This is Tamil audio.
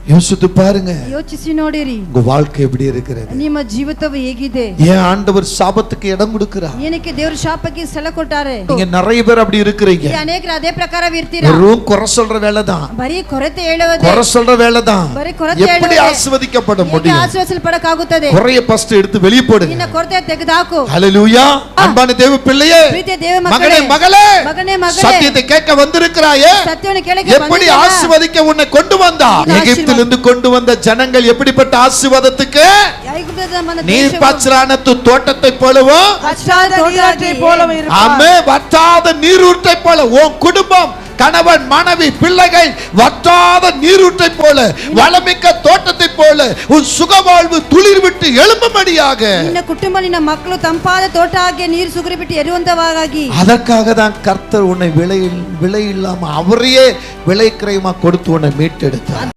யோசித்து பாருங்க, ಯೋಚಿಸಿ ನೋಡಿರಿ உங்க வாழ்க்கை எப்படி இருக்கிறது? ನಿಮ್ಮ ಜೀವಿತವು ಹೇಗಿದೆ? ஏன் ஆண்டவர் சாபத்துக்கு இடம் கொடுக்கிறார்? ಏನಕ್ಕೆ ದೇವರು ಶಾಪಕ್ಕೆ ಸ್ಥಳ ಕೊಟ್ಟಾರೆ? நீங்க நிறைய பேர் அப்படி இருக்கிறீங்க. ಅನೇಕರು ಅದೇ ಪ್ರಕಾರವಿರ್ತೀರಾ. வெறும் குறை சொல்ற வேலை தான், ಬರೀ ಕೊರತೆ ಹೇಳುವುದೇ, குறை சொல்ற வேலை தான். ಬರೀ ಕೊರತೆ எப்படி ಹೇಳುವುದೇ. ஆசீர்வதிக்கப்பட ಹೇಗೆ முடியும்? ಆಶೀರ್ವದಿಸಲ್ಪಡಕ್ಕಾಗುತ್ತದೆ? குறைய ஃபர்ஸ்ட் எடுத்து வெளிய போடுங்க. ನಿನ್ನ ಕೊರತೆ ತೆಗೆದುಹಾಕು. ஹalleluya. அன்பான தேவ பிள்ளையே, ಪ್ರೀತಿಯ ದೇವ மகனே ಮಕ್ಕಳೇ, மகளே, ಮಗನೇ ಮಗಳೇ, சத்தியத்தை கேட்க வந்திருக்கிறாயே, ಸತ್ಯವನ್ನು ಕೇಳಕ್ಕೆ எப்படி ಬಂದಿದ್ದೀರಾ? ஆசீர்வதிக்க உன்னை கொண்டு வந்தா? எகிப்திலிருந்து கொண்டு வந்த ஜனங்கள் எப்படிப்பட்ட ஆசீர்வாதத்துக்கு? ಐಗುಪ್ತದ ಮನ நீர் பாய்ச்சலான தோட்டத்தை போலவும், ஆமே, வற்றாத நீரூற்றை போல உன் குடும்பம், கணவன் மனைவி பிள்ளைகள் வற்றாத நீரூற்றை போல, வளமிக்க தோட்டத்தை போல உன் சுகவாழ்வு துளிர் விட்டு எழும்பும்படியாக. ನಿನ್ನ ಕುಟುಂಬ ನಿನ್ನ ಮಕ್ಕಳು ತಂಪಾದ ತೋಟ ಆಗಿ ನೀರು ಸುಗರಿ ಬಿಟ್ಟು ಎರುವಂತವಾಗಿ. அதற்காக தான் கர்த்தர் உன்னை விலை இல்லாம அவரையே விலை கிரயமா கொடுத்து உன்னை மீட்டெடுத்தார்.